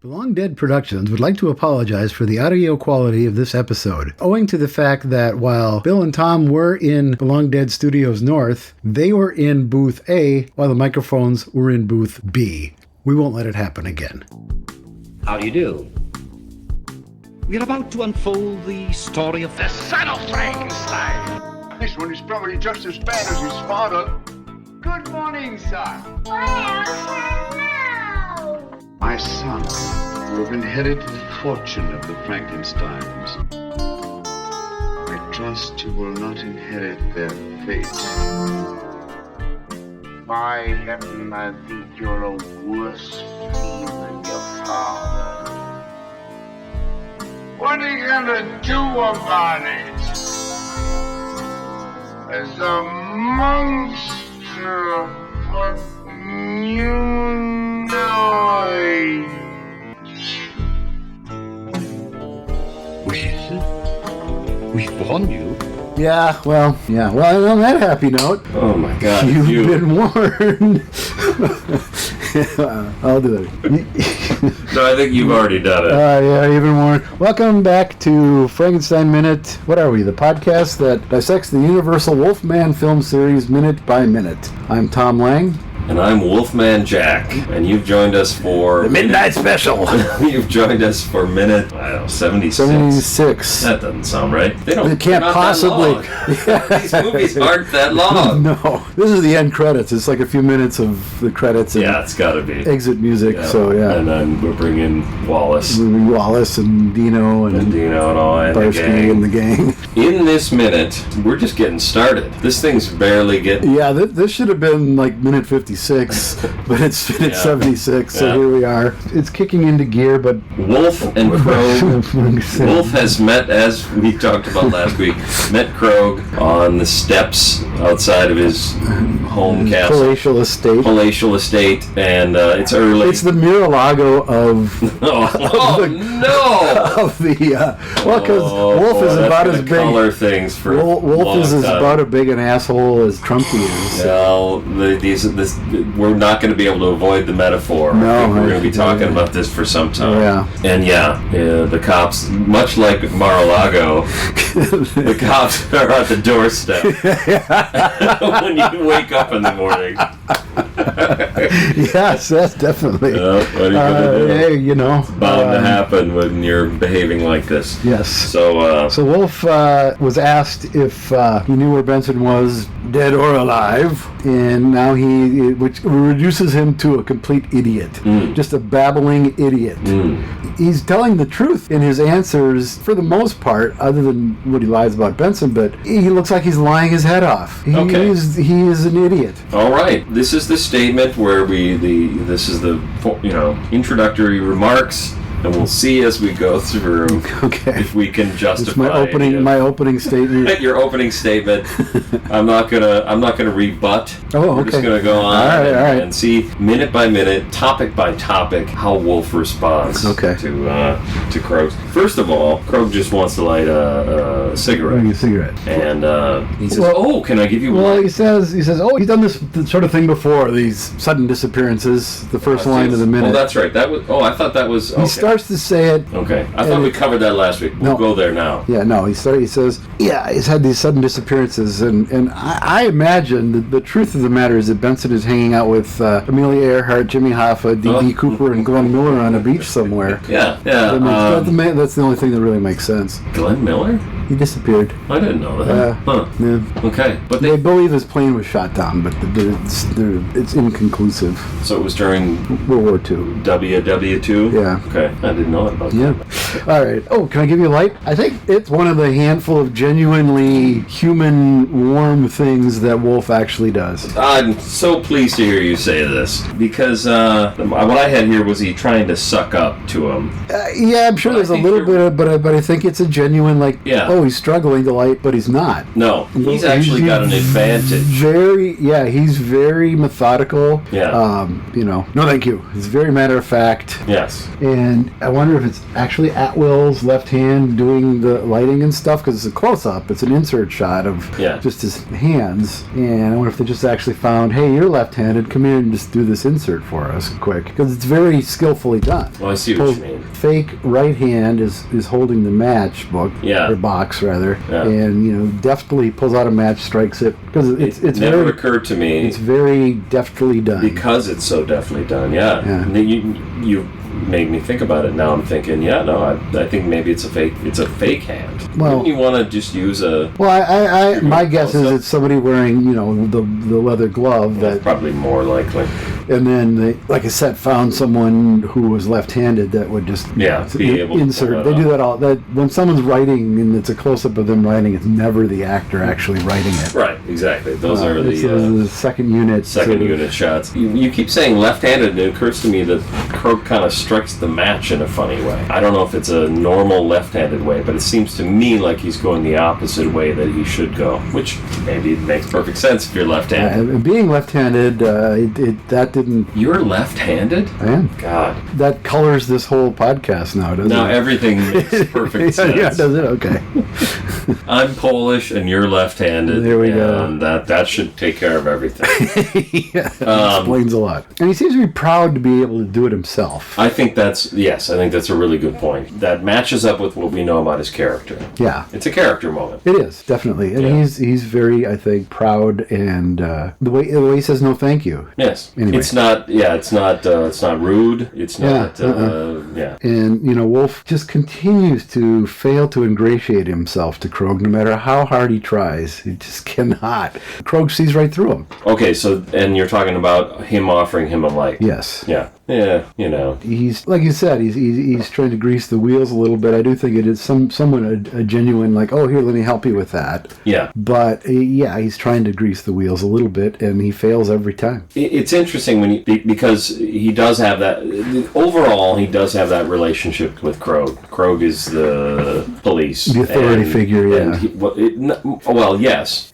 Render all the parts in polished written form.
Belong Dead Productions would like to apologize for the audio quality of this episode, owing to the fact that while Bill and Tom were in Belong Dead Studios North, they were in Booth A, while the microphones were in Booth B. We won't let it happen again. How do you do? We're about to unfold the story of the Son of Frankenstein. This one is probably just as bad as his father. Good morning, son. My son, you have inherited the fortune of the Frankensteins. I trust you will not inherit their fate. By heaven, I think you're a worse fiend than your father. What are you gonna do about it? As a monster, what you We've warned you. Yeah, well, on that happy note, Oh my God! you've been warned. I'll do it. No, I think you've already done it. Yeah, you've been warned. Welcome back to Frankenstein Minute. What are we? The podcast that dissects the Universal Wolfman film series minute by minute. I'm Tom Lang. And I'm Wolfman Jack, and you've joined us for... The Midnight Special! You've joined us for minute, 76. 76. That doesn't sound right. They can't possibly... These movies aren't that long. No. This is the end credits. It's like a few minutes of the credits and Yeah, it's gotta be. exit music, And then we're bringing Wallace. Wallace and Dino and Dino and all, and Barsky and the gang. In this minute, we're just getting started. This thing's barely getting... Yeah, this should have been like minute 56, but it's minute 76, so here we are. It's kicking into gear, but... Wolf and Krog. Wolf has met, as we talked about last week, met Krog on the steps outside of his home castle. Palatial estate, and it's early. It's the Mar-a-Lago of... no! Of the... because Wolf is about as big... Color things for Wolf is about as big an asshole as Trumpy is. Well, we're not going to be able to avoid the metaphor. No, I think we're going to be talking about this for some time. Yeah. And the cops, much like Mar-a-Lago, the cops are at the doorstep when you wake up in the morning. Yes, that's definitely. What are you gonna do? Hey, you know, it's bound to happen when you're behaving like this. Yes. So Wolf was asked if he knew where Benson was, dead or alive, and now which reduces him to a complete idiot, just a babbling idiot. He's telling the truth in his answers for the most part, other than what he lies about Benson, but he looks like he's lying his head off. He is an idiot. All right, this is the statement where this is the introductory remarks, and we'll see as we go through if we can justify. It's my opening statement. Your opening statement. I'm not gonna rebut. We're just gonna go on and see minute by minute, topic by topic, how Wolf responds to Krog. First of all, Krog just wants to light a cigarette. And he says, can I give you one? Well, he says, he's done this sort of thing before, these sudden disappearances, the first line of the minute. Oh, that's right. I thought that was... He starts to say it. Okay. I thought we covered that last week. We'll go there now. Yeah, no. He says, he's had these sudden disappearances, and I imagine that the truth of the matter is that Benson is hanging out with Amelia Earhart, Jimmy Hoffa, D.B. Cooper, and Glenn Miller on a beach somewhere. Yeah. That's the only thing that really makes sense. Glenn Miller? He disappeared. I didn't know that. Yeah. Okay. But they believe his plane was shot down, but it's inconclusive. So it was during World War II. WW2? Yeah. Okay. I didn't know about that. Yeah. All right. Oh, can I give you a light? I think it's one of the handful of genuinely human, warm things that Wolf actually does. I'm so pleased to hear you say this, because what I had here was he trying to suck up to him. Yeah, I'm sure there's a little bit of, but I think it's a genuine, he's struggling to light, but he's not. No, he's actually got an advantage. He's very methodical. Yeah. No thank you. He's very matter of fact. Yes. And I wonder if it's actually Atwill's left hand doing the lighting and stuff, because it's a close-up. It's an insert shot of just his hands. And I wonder if they just actually found, hey, you're left-handed, come here and just do this insert for us quick. Because it's very skillfully done. Well, I see what you mean. Fake right hand is holding the matchbook, or box rather, and deftly pulls out a match, strikes it. Because it's never very, occurred to me. It's very deftly done. Because it's so deftly done, You made me think about it. Now I'm thinking, I think maybe it's a fake hand. Well, wouldn't you want to just use a... Well, my guess is it's somebody wearing, the leather glove. That's probably more likely. And then, they, like I said, found someone who was left-handed that would just be able to insert. They do that all. That when someone's writing and it's a close-up of them writing, it's never the actor actually writing it. Right, exactly. Those are the second unit. Unit shots. You keep saying left-handed, and it occurs to me that Krog kind of strikes the match in a funny way. I don't know if it's a normal left-handed way, but it seems to me like he's going the opposite way that he should go, which maybe makes perfect sense if you're left-handed. Being left-handed, that didn't... You're left-handed? I am. God. That colors this whole podcast now, doesn't it? Now everything makes perfect sense. Yeah, does it? Okay. I'm Polish and you're left-handed. There we go. And that should take care of everything. Explains a lot. And he seems to be proud to be able to do it himself. I think that's a really good point. That matches up with what we know about his character. Yeah. It's a character moment. It is, definitely. And he's very, I think, proud, and the way he says no thank you. Yes. Anyway. It's not rude. It's not And Wolf just continues to fail to ingratiate himself to Krog no matter how hard he tries. He just cannot. Krog sees right through him. Okay, so and you're talking about him offering him a light. Yes. Yeah. He's, like you said, he's trying to grease the wheels a little bit. I do think it is somewhat a genuine, like, oh, here, let me help you with that. Yeah. But, he's trying to grease the wheels a little bit, and he fails every time. It's interesting because he does have that, overall, he does have that relationship with Krog. Krog is the police. The authority figure, yeah. Yes,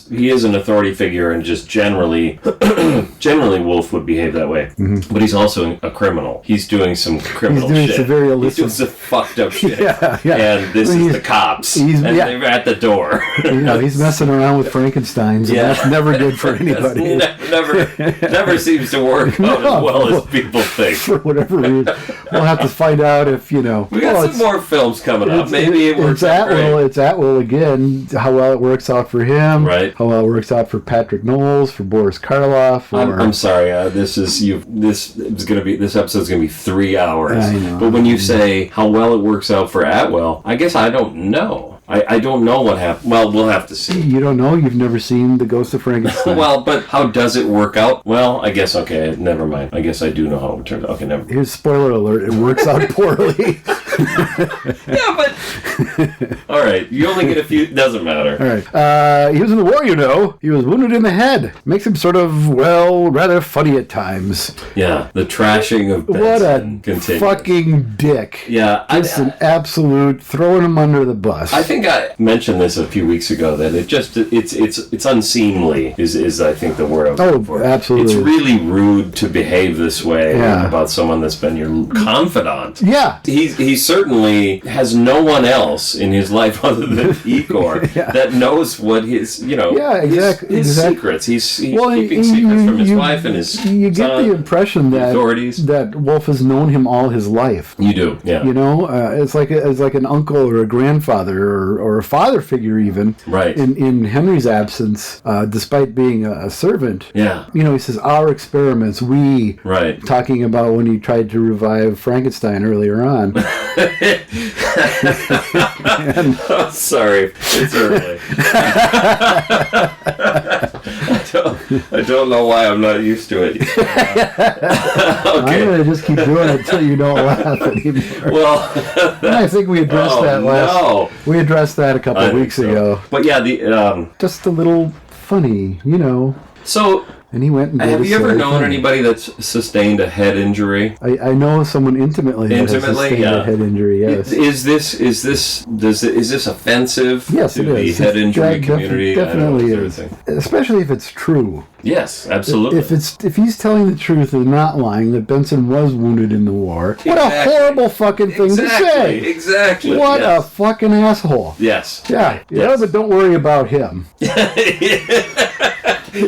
he is an authority figure, and just generally Wolf would behave that way. Mm-hmm. But he's also a criminal. He's doing some criminal shit. Some very illicit. He's doing some fucked up shit. Yeah. And this is the cops. And they're at the door. He's messing around with Frankensteins, and that's never good for anybody. Never seems to work out as well as people think. For whatever reason. We'll have to find out if, We got some more films coming up. Maybe it works out great. It's Atwill again. How well it works out for him. Right. How well it works out for Patrick Knowles, for Boris Karloff. I'm sorry. This episode's gonna be 3 hours. I know. But when you say how well it works out for Atwell, I guess I don't know. I don't know what happened. Well, we'll have to see. You don't know? You've never seen The Ghost of Frankenstein? Well, but how does it work out? Well, I guess, okay, never mind. I guess I do know how it turns out. Okay, never mind. Here's spoiler alert. It works out poorly. Yeah, but... All right, you only get a few... Doesn't matter. All right. He was in the war, He was wounded in the head. Makes him sort of, rather funny at times. Yeah, the trashing of Benson continues. Fucking dick. Yeah. Just an absolute throwing him under the bus. I think I mentioned this a few weeks ago that it's unseemly is I think the word I'm looking for. Absolutely. It's really rude to behave this way about someone that's been your confidant. Yeah. He certainly has no one else in his life other than Igor that knows what his his secrets. He's keeping secrets from his wife and his You get son, the impression that Wolf has known him all his life. You do, yeah. It's like an uncle or a grandfather or a father figure even. Right. In Henry's absence, despite being a servant. Yeah. He says, our experiments, we. Right. Talking about when he tried to revive Frankenstein earlier on. Oh, sorry. It's early. I don't know why I'm not used to it. Okay. I'm going to just keep doing it until you don't laugh anymore. Well, I think we addressed we addressed that a couple of weeks ago. But yeah, just a little funny, So And he went and did Have you ever known anybody that's sustained a head injury? I know someone intimately that has sustained a head injury, yes. Is this offensive to the head injury community? Definitely is. Especially if it's true. Yes, absolutely. If he's telling the truth and not lying, that Benson was wounded in the war, what a horrible fucking thing to say. Exactly. What a fucking asshole. Yes. Yeah. Yeah, but don't worry about him.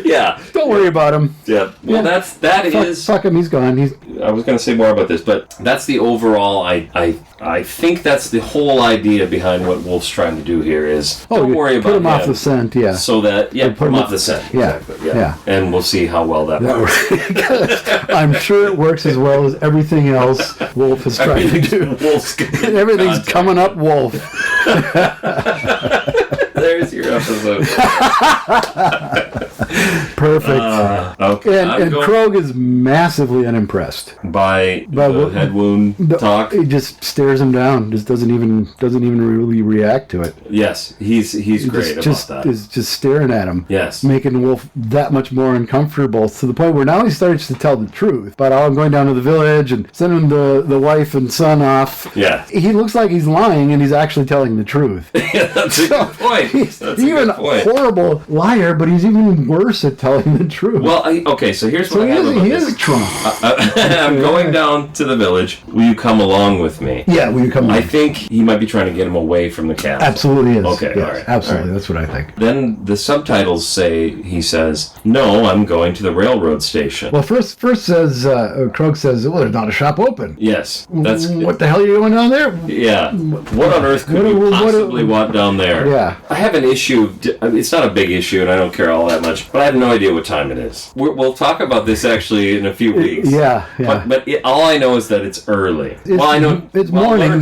Yeah. Don't worry about him. Yeah. Well, that is. Fuck him. He's gone. I was going to say more about this, but that's the overall. I think that's the whole idea behind what Wolf's trying to do here is don't worry about him. Put him off the scent. Yeah. So that put him off the scent. Yeah. Exactly. Yeah. And we'll see how well that works. I'm sure it works as well as everything else Wolf is trying to do. Everything's coming up, Wolf. There's your episode. Perfect. Okay. And Krog is massively unimpressed by the head wound talk. He just stares him down. Just doesn't even really react to it. Yes, he's great about that. Is just staring at him. Yes, making Wolf that much more uncomfortable to the point where now he starts to tell the truth. But I'm going down to the village and sending the wife and son off. Yeah, he looks like he's lying and he's actually telling the truth. Yeah, that's a good point. He's even a horrible liar, but he's even worse at telling the truth. Well, so here's what I have about this. He is Trump. I'm going down to the village. Will you come along with me? Yeah, will you come along? I think he might be trying to get him away from the castle. Absolutely is. Okay, yes, all right. Absolutely, all right. That's what I think. Then the subtitles he says, no, I'm going to the railroad station. Well, first says, Krog says, well, there's not a shop open. Yes. What the hell are you doing down there? Yeah. What on earth could you possibly want down there? Yeah. I have an issue. It's not a big issue, and I don't care all that much, but I have no idea what time it is. We'll talk about this actually in a few weeks. Yeah. But all I know is that it's early. I know it's morning.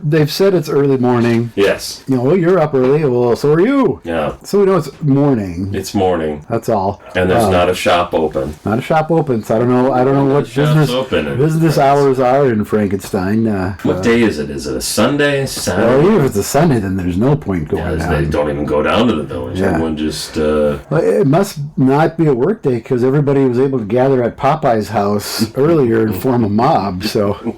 They've said it's early morning. Yes. You're up early. Well, so are you. Yeah. So we know it's morning. It's morning. That's all. And there's not a shop open. Not a shop open. So I don't know what business hours are in Frankenstein. What day is it? Is it a Sunday? Saturday? Well, even if it's a Sunday, then there's no point going down. They don't even go down to the village. Yeah. Everyone just... Well, it must not be a work day because everybody was able to gather at Popeye's house earlier and form a mob, so...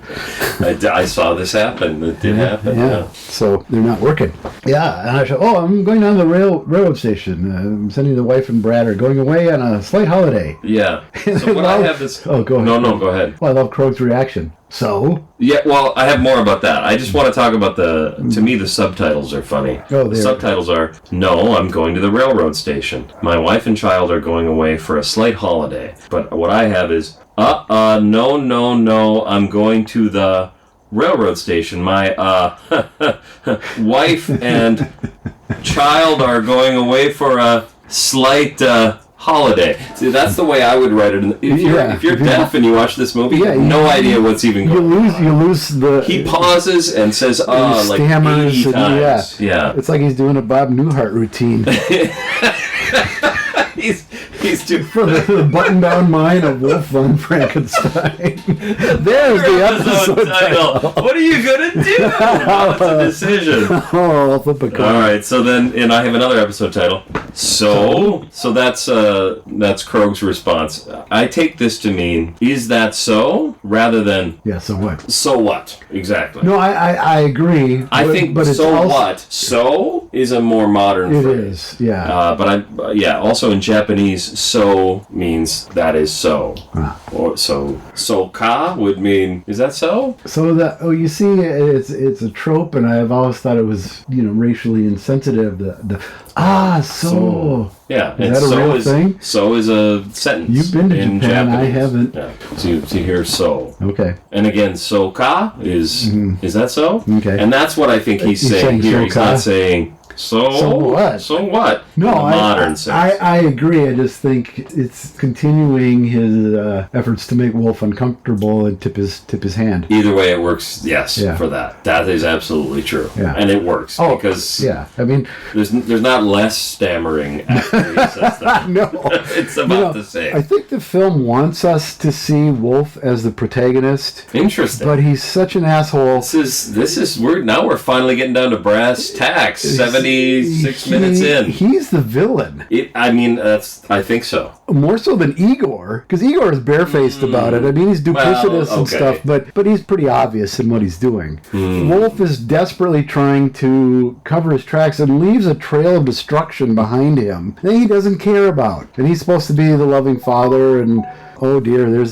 I saw this happen. It did happen. Yeah. So they're not working. Yeah, and I said, I'm going down to the railroad station. I'm sending the wife and Brad are going away on a slight holiday. Yeah. So what I have is... Oh, go ahead. No, go ahead. Well, I love Krog's reaction. So? Yeah, well, I have more about that. I just want to talk about to me, the subtitles are funny. The subtitles are, no, I'm going to the railroad station. My wife and child are going away for a slight holiday. But what I have is, no, I'm going to the railroad station. My, wife and child are going away for a slight, holiday. See, that's the way I would write it. If you're deaf and you watch this movie, you have no idea what's even going on. You lose the... He pauses and says, like 80 times. Yeah. It's like he's doing a Bob Newhart routine. He's doing for the button-down mind of Wolf von Frankenstein. There's the episode title. What are you gonna do? That's a decision. I'll flip a coin. All right. So then, and I have another episode title. So that's Krog's response. I take this to mean, is that so? Rather than so what? So what? Exactly. No, I agree. I think but so also, what? So is a more modern phrase. It is. Yeah. But also in Japanese, so means that is so. Or so ka would mean, is that so? So you see, it's a trope, and I've always thought it was racially insensitive. So. Yeah, is that a real thing? So is a sentence. You've been to in Japan, Japanese. I haven't. Yeah. So you hear so. Okay. And again, so ka is that so? Okay. And that's what I think he's saying here. He's not saying so what? So what? No, modern sense. I agree. I just think it's continuing his efforts to make Wolf uncomfortable and tip his hand. Either way, it works. Yes, for that. That is absolutely true. Yeah. And it works because I mean, there's not less stammering after he says that. No, it's about the same. I think the film wants us to see Wolf as the protagonist. Interesting. But he's such an asshole. We're finally getting down to brass tacks. 70 36 minutes in. He's the villain. I think so. More so than Igor, because Igor is barefaced about it. I mean, he's duplicitous and stuff, but he's pretty obvious in what he's doing. Wolf is desperately trying to cover his tracks and leaves a trail of destruction behind him that he doesn't care about. And he's supposed to be the loving father, and oh dear, we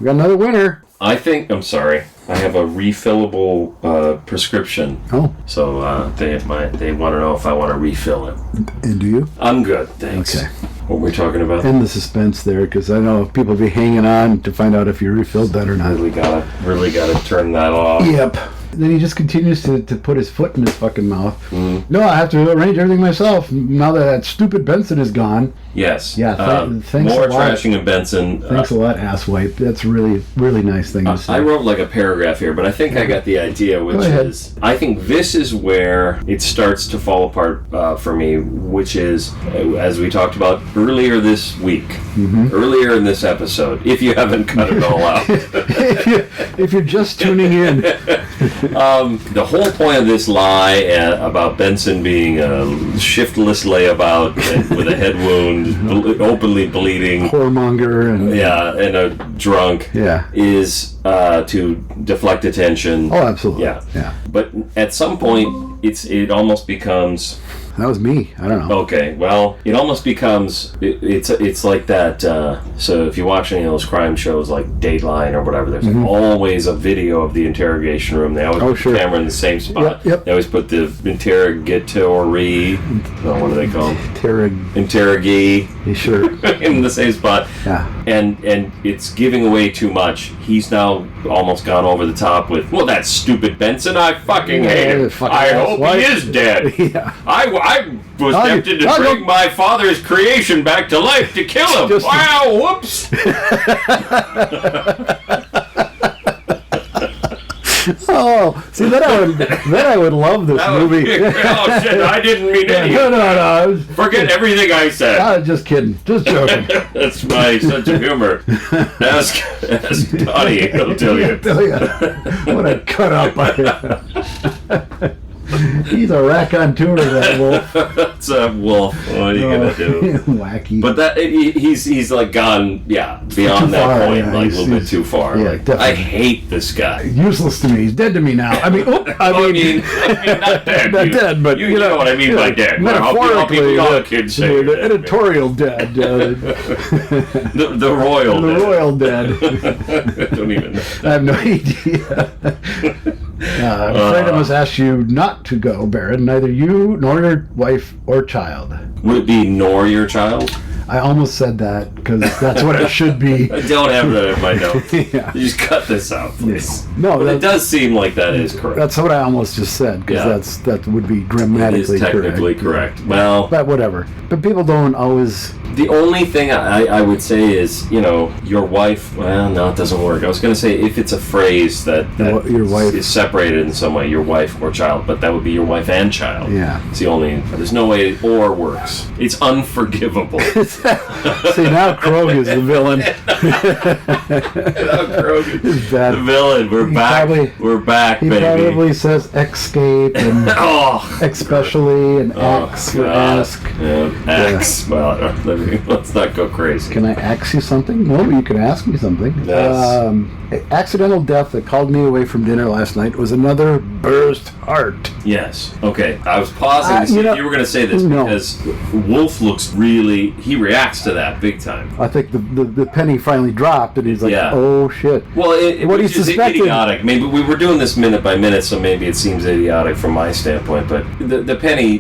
got another winner. I'm sorry. I have a refillable prescription. Oh. So they want to know if I want to refill it. And do you? I'm good, thanks. Okay. What were we talking about? And the suspense there, because I know people be hanging on to find out if you refilled that or not. Really gotta turn that off. Yep. Then he just continues to put his foot in his fucking mouth. No, I have to arrange everything myself now that stupid Benson is gone. Yes. Yeah, thanks more a lot. trashing of Benson. Thanks a lot, asswipe. That's really, really nice thing to say. I wrote like a paragraph here, but I think I got the idea, which is, I think this is where it starts to fall apart for me, which is, as we talked about earlier this week, earlier in this episode, if you haven't cut it all out. if you're just tuning in. The whole point of this lie about Benson being a shiftless layabout with a head wound, openly bleeding, whoremonger, and a drunk, is to deflect attention. Oh, absolutely. Yeah. But at some point, it almost becomes. That was me. I don't know. Okay, well, it almost becomes it's like that. So if you watch any of those crime shows like Dateline or whatever, there's always a video of the interrogation room. They always put the camera in the same spot. Yep. They always put the interrogatory. What do they call them? Interrogee. Sure. In the same spot. Yeah. And it's giving away too much. He's now almost gone over the top with, well, that stupid Benson, I fucking hate him. I hope he is dead. Yeah. I was tempted to bring my father's creation back to life to kill him. Wow, whoops. Oh, see, then I would love this movie. Oh shit! I didn't mean any. No. Forget everything I said. I was just kidding, just joking. That's my sense of humor. Ask Donnie, he'll tell you. What a cut up I am. He's a raconteur, that wolf. That's a wolf. What are you gonna do? Wacky. But that he's like gone, beyond that point, like a little bit too far. Yeah, like, definitely. I hate this guy. Useless to me. He's dead to me now. I mean, I mean, not dead. Not dead, but you know what I mean by dead. Metaphorically, all the kids say the editorial dead. The royal. The royal dead. I don't even know. I have no idea. I'm afraid I must ask you not to go, Baron. Neither you nor your wife or child. Would it be nor your child? I almost said that because that's what it should be. I don't have that in my notes. Yeah. You just cut this out, please. No, it does seem like that is correct. That's what I almost just said because that would be grammatically correct. It is technically correct. Well, but whatever. But people don't always. The only thing I would say is, your wife. Well, no, it doesn't work. I was going to say if it's a phrase that your wife is separated in some way, your wife or child, but that would be your wife and child. Yeah. It's the only. There's no way or works. It's unforgivable. See, now Krog is the villain. Now Krog is bad. The villain. We're back. We're back, he baby. He probably says escape and especially and X for ask. Yeah, X. Well, let's not go crazy. Can I ask you something? No, you can ask me something. Yes. Accidental death that called me away from dinner last night was another burst heart. Yes. Okay. I was pausing to see if you were going to say this because Wolf looks really. He reacts to that big time. I think the penny finally dropped and he's like, oh shit. Well, what he suspected. Idiotic. Maybe we were doing this minute by minute, so maybe it seems idiotic from my standpoint. But the penny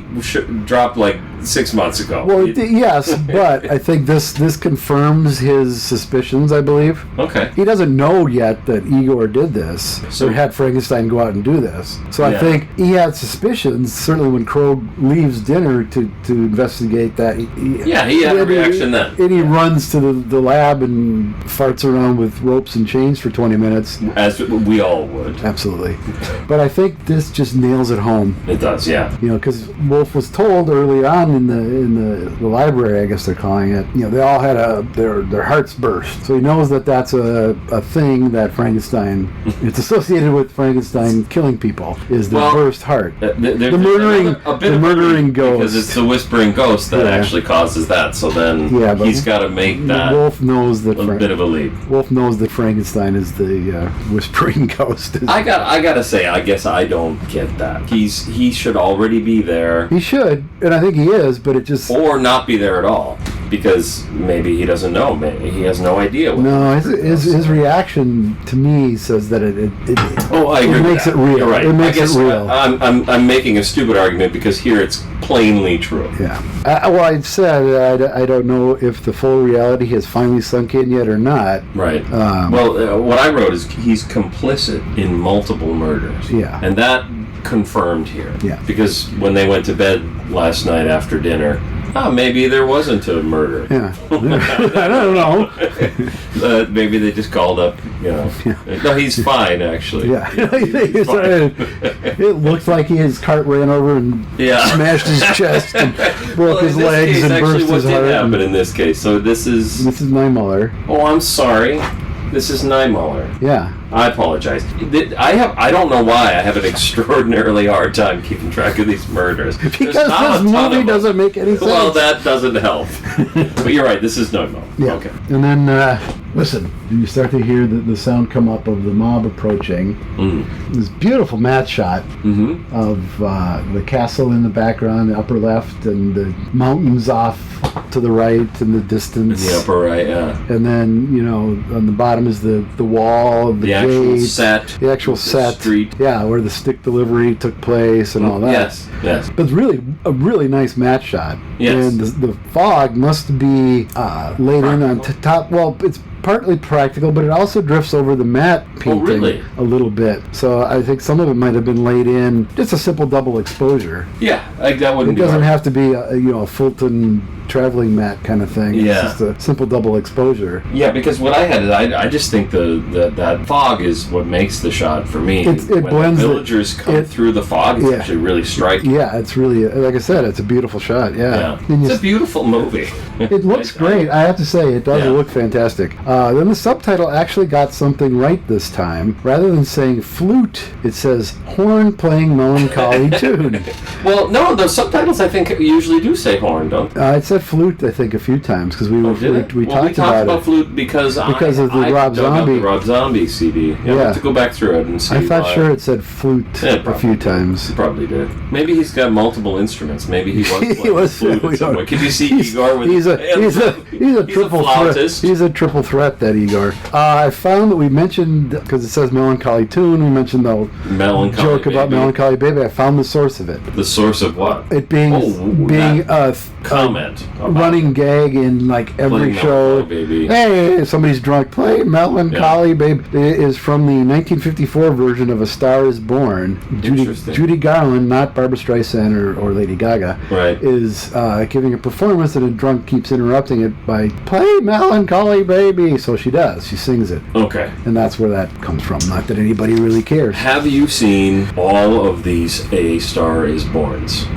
dropped like 6 months ago. Well, yes, but I think this confirms his suspicions, I believe. Okay. He doesn't know yet that Igor did this, or had Frankenstein go out and do this. So I think he had suspicions, certainly when Krog leaves dinner to investigate that. He had a reaction then. And he runs to the lab and farts around with ropes and chains for 20 minutes. As we all would. Absolutely. But I think this just nails it home. It does, yeah. Because Wolf was told early on in the library, I guess they're calling it, they all had their hearts burst. So he knows that that's a thing that Frankenstein, it's associated with Frankenstein killing people, is the burst heart. part. The murdering ghost. Because it's the whispering ghost that actually causes that. So then he's got to make that. Wolf knows that a bit of a leap. Wolf knows that Frankenstein is the whispering ghost. I gotta say, I guess I don't get that. He should already be there. He should, and I think he is, but it just or not be there at all. Because maybe he doesn't know. Maybe he has no idea. His reaction to me says that it makes it real. You're right. It makes it real. I'm making a stupid argument because here it's plainly true. Yeah. I've said I don't know if the full reality has finally sunk in yet or not. Right. What I wrote is he's complicit in multiple murders. Yeah. And that confirmed here. Yeah. Because when they went to bed last night after dinner, maybe there wasn't a murder. Yeah. I don't know. Maybe they just called up, Yeah. No, he's fine, actually. Yeah. It looked like his cart ran over and smashed his chest and broke his legs and burst his heart. What did happen in this case? So this is Niemöller. Oh, I'm sorry. This is Niemöller. Yeah. I apologize. I don't know why I have an extraordinarily hard time keeping track of these murders. Because this movie doesn't make any sense. Well, that doesn't help. But you're right, this is Niemöller. Yeah. Okay. And then, listen, you start to hear the sound come up of the mob approaching. This beautiful matte shot of the castle in the background, the upper left, and the mountains off to the right in the distance. In the upper right, yeah. And then, on the bottom is the wall, the actual set. The actual set. Street. Yeah, where the stick delivery took place and all that. Yes. But it's really a really nice matte shot. Yes. And the fog must be laid in on top. Well, it's partly practical, but it also drifts over the matte painting a little bit. So I think some of it might have been laid in just a simple double exposure. Yeah, that wouldn't be It doesn't hard. have to be a Fulton traveling matte kind of thing. Yeah. It's just a simple double exposure. Yeah, because what I had, I just think that fog is what makes the shot for me. It when blends the villagers come through the fog, it's actually really striking. Yeah, it's really, like I said, it's a beautiful shot. Yeah. It's a beautiful movie. It looks great. I have to say, it does look fantastic. Then the subtitle actually got something right this time. Rather than saying flute, it says horn playing melancholy tune. Well, no, the subtitles I think usually do say horn, don't they? It said flute, I think, a few times because we talked about flute because of the Rob Zombie. The Rob Zombie CD. We'll have to go back through it and see. I thought sure it said flute a few times. Probably did. Maybe he's got multiple instruments. Maybe he was playing flute in some way. Can you see Igor with he's a triple threat. He's a triple threat, that Igor. I found that we mentioned, because it says melancholy tune, we mentioned the joke about Melancholy Baby. I found the source of it. The source of what? It being a comment, running gag in like every show. Hey, somebody's drunk. Play Melancholy Baby. It is from the 1954 version of A Star Is Born. Judy Garland, not Barbra Streisand or Lady Gaga, is giving a performance, and a drunk keeps interrupting it by play Melancholy Baby. So she does. She sings it. Okay. And that's where that comes from. Not that anybody really cares. Have you seen all of these A Star Is Borns?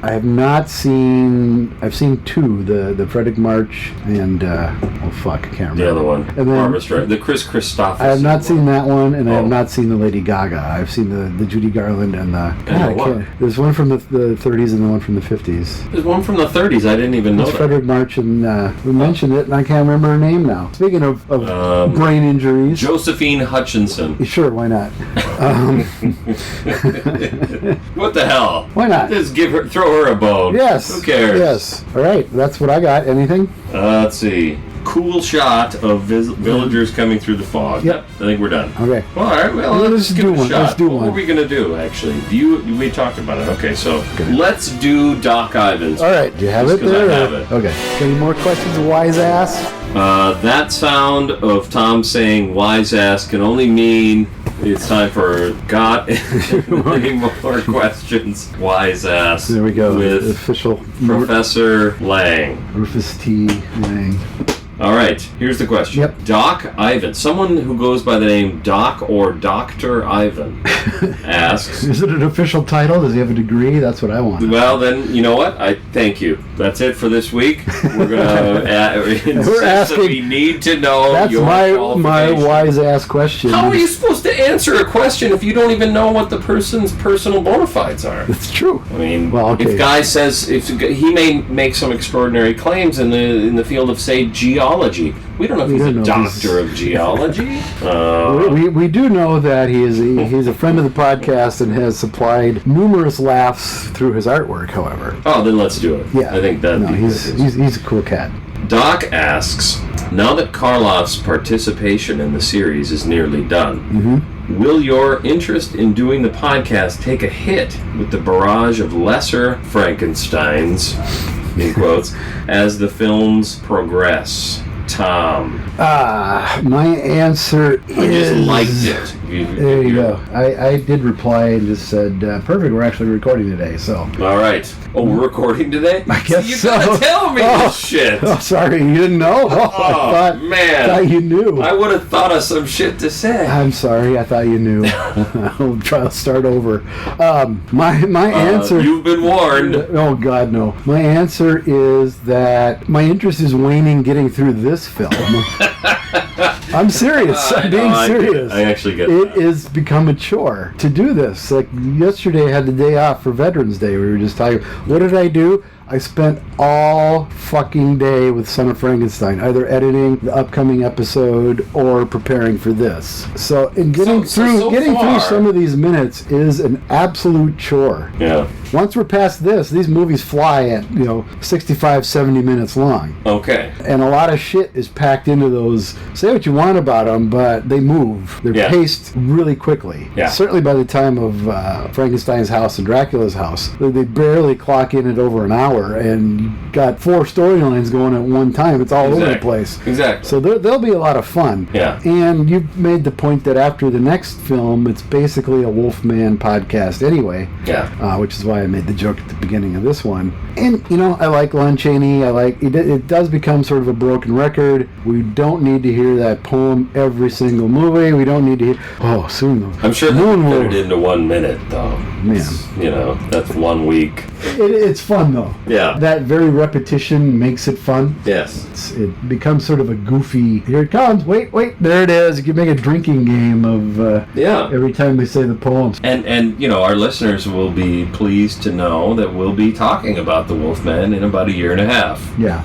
I have not seen. I've seen two. The Frederick March and I can't remember the other one. And then the Chris Christopherson. I have not seen that one, and I have not seen the Lady Gaga. I've seen the Judy Garland and the. There's one from the 30s and the one from the 50s. There's one from the 30s. I didn't even know that. Frederick March, and we mentioned it, and I can't remember her name now. Speaking of brain injuries, Josephine Hutchinson. Sure, why not? What the hell? Why not? Just throw her a bone. Yes. Who cares? Yes. All right. That's what I got. Anything? Let's see. Cool shot of villagers coming through the fog. Yep. I think we're done. Okay. Well, all right. Well, let's give it a shot. Let's do one. What are we going to do, actually? We talked about it. Okay, so let's do Doc Ivans. All right. Do you have it there? I have it. Okay. Any more questions, wise ass? That sound of Tom saying wise ass can only mean it's time for got any more questions, wise ass. There we go. With official Professor Lang. Rufus T. Lang. All right, here's the question. Yep. Doc Ivan, someone who goes by the name Doc or Dr. Ivan, asks... Is it an official title? Does he have a degree? That's what I want. Well, then, you know what? I thank you. That's it for this week. We're going to We're asking... We need to know that's your my wise-ass question. How are you supposed to answer a question if you don't even know what the person's personal bona fides are? That's true. I mean, if Guy says... if he may make some extraordinary claims in the field of, say, geology. We don't know if he's a doctor of geology. We do know that he's a friend of the podcast and has supplied numerous laughs through his artwork, however. Oh, then let's do it. Yeah. I think that he's a cool cat. Doc asks, now that Karloff's participation in the series is nearly done, will your interest in doing the podcast take a hit with the barrage of lesser Frankensteins, in quotes, as the films progress? Tom. My answer is... I just liked it. There you go. I did reply and just said, perfect, we're actually recording today, so... All right. Oh, we're recording today? I guess you so. gotta tell me this shit. Oh, sorry, you didn't know? I thought you knew. I would have thought of some shit to say. I'm sorry, I thought you knew. I'll try to start over. My answer... You've been warned. Oh, God, no. My answer is that my interest is waning getting through this film. I'm serious. I'm being serious. I actually get it. It has become a chore to do this. Like yesterday, I had the day off for Veterans Day. We were just talking. What did I do? I spent all fucking day with Son of Frankenstein, either editing the upcoming episode or preparing for this. So, getting through some of these minutes is an absolute chore. Yeah. Once we're past this, these movies fly at 65, 70 minutes long. Okay. And a lot of shit is packed into those. Say what you want about them, but they move. They're paced really quickly. Yeah. Certainly by the time of Frankenstein's house and Dracula's house, they barely clock in at over an hour. And you got 4 storylines going at one time. It's all over the place. Exactly. So there'll be a lot of fun. Yeah. And you made the point that after the next film, it's basically a Wolfman podcast anyway. Yeah. Which is why I made the joke at the beginning of this one. And, I like Lon Chaney. I like it does become sort of a broken record. We don't need to hear that poem every single movie. We don't need to hear... soon though. I'm sure they put it into 1 minute, though. Man. That's 1 week. It's fun, though. Yeah. That very repetition makes it fun. Yes. It becomes sort of a goofy, here it comes, wait, there it is. You can make a drinking game of every time they say the poems. And our listeners will be pleased to know that we'll be talking about the Wolfman in about 1.5 years. Yeah.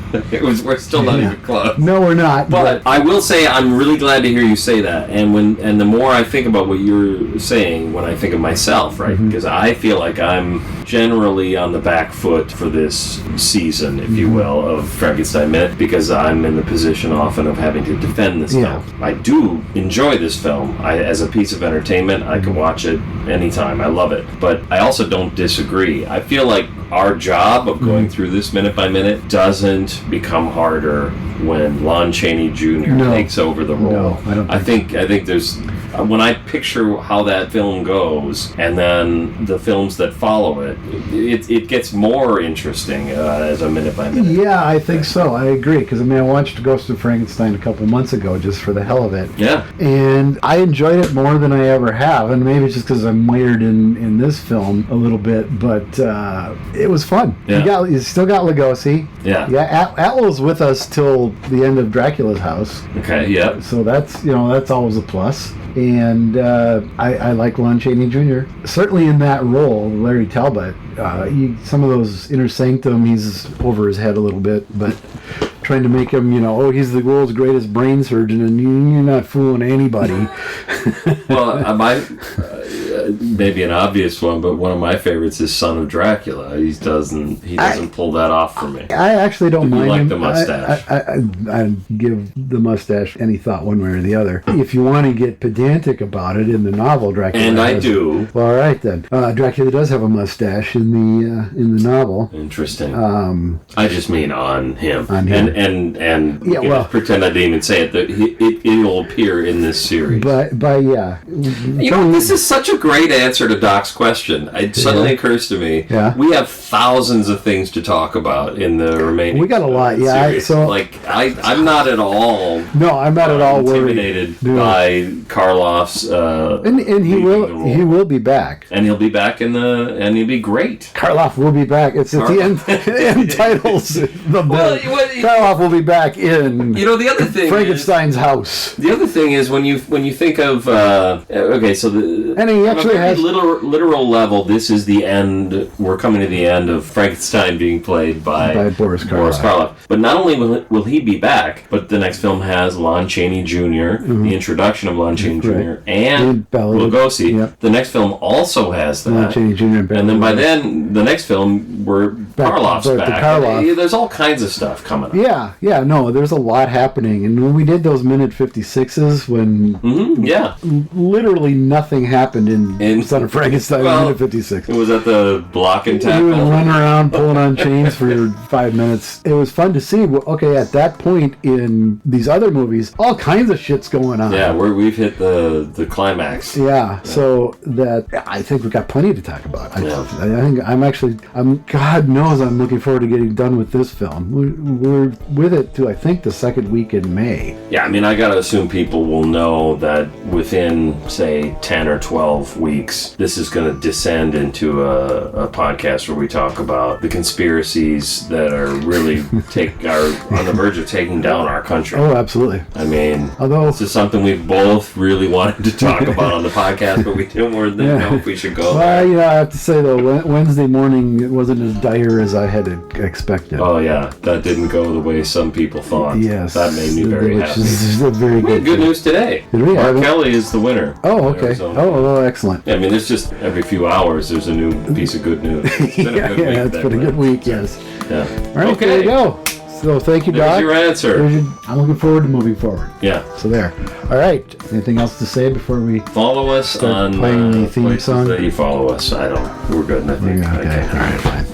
We're still not even close. No, we're not. But I will say I'm really glad to hear you say that. And the more I think about what you're saying, when I think of myself, right? Because I feel like I'm generally on the back foot for this season, if you will, of Frankenstein Minute, because I'm in the position often of having to defend this film. I do enjoy this film. As a piece of entertainment, I can watch it anytime. I love it. But I also don't disagree. I feel like our job of going through this minute by minute doesn't become harder when Lon Chaney Jr. takes over the role. No, I think there's... when I picture how that film goes, and then the films that follow it, it gets more interesting as a minute by minute. Yeah, I think so. I agree, because I watched Ghost of Frankenstein a couple months ago just for the hell of it. Yeah. And I enjoyed it more than I ever have, and maybe it's just because I'm mired in this film a little bit, but it was fun. Yeah. You still got Lugosi. Yeah. Yeah, Atwell's with us till the end of Dracula's house. Okay, yeah. So that's always a plus. And I like Lon Chaney Jr. Certainly in that role, Larry Talbot. Some of those Inner Sanctum, he's over his head a little bit, but trying to make him, he's the world's greatest brain surgeon, and you're not fooling anybody. Well, maybe an obvious one, but one of my favorites is Son of Dracula. He doesn't pull that off for me. I actually don't mind. You like him. the mustache? I give the mustache any thought one way or the other. If you want to get pedantic about it, in the novel Dracula, and I do. Well, all right then. Dracula does have a mustache in the novel. Interesting. I just mean on him. On him. And pretend I didn't even say it. That it'll appear in this series. But yeah. This is such a great great answer to Doc's question. It suddenly occurs to me. Yeah. We have thousands of things to talk about in the remaining. We got a lot. Yeah. I'm not at all. No, I'm not at all intimidated by Karloff's. And he will be back. And he'll be back and he'll be great. Karloff will be back. It's at the end titles. Karloff will be back in. The other thing Frankenstein's house. The other thing is when you think of and he actually has literal level. This is the end. We're coming to the end of Frankenstein being played by Boris Karloff. But not only will he be back, but the next film has Lon Chaney Jr. The introduction of Lon Chaney Jr. and Lugosi. Yep. The next film also has that. Lon Chaney Jr. And then by then, the next film Karloff's back. There's all kinds of stuff coming up. No, there's a lot happening. And when we did those minute 56s, when literally nothing happened in Son of Frankenstein minute 56. It was at the block and tackle. We would run around pulling on chains for 5 minutes. It was fun to see. Okay, at that point in these other movies, all kinds of shit's going on. Yeah, we've hit the climax. Yeah, so that I think we've got plenty to talk about. I think God knows I'm looking forward to getting done with this film. We're with it to, I think, the second week in May. Yeah, I mean, I gotta assume people will know that within, say, 10 or 12 weeks, this is going to descend into a podcast where we talk about the conspiracies that are really are on the verge of taking down our country. Oh, absolutely. I mean, this is something we've both really wanted to talk about on the podcast, but we didn't know if we should go there. Well, I have to say, though, Wednesday morning, it wasn't as dire as I had expected. Oh, yeah. That didn't go the way some people thought. Yes. That made me very happy. Is very good. We had good news today. Did we? Mark Kelly is the winner. Oh, okay. Oh, excellent. Yeah, I mean, there's just every few hours there's a new piece of good news. It's been a good week. It's been a good week, yes. Yeah. All right, there you go. So thank you, Doc. There's your answer. I'm looking forward to moving forward. Yeah. So there. All right. Anything else to say before we follow us on playing the theme song? That you follow us. We're good. I think. Okay. All right. Fine.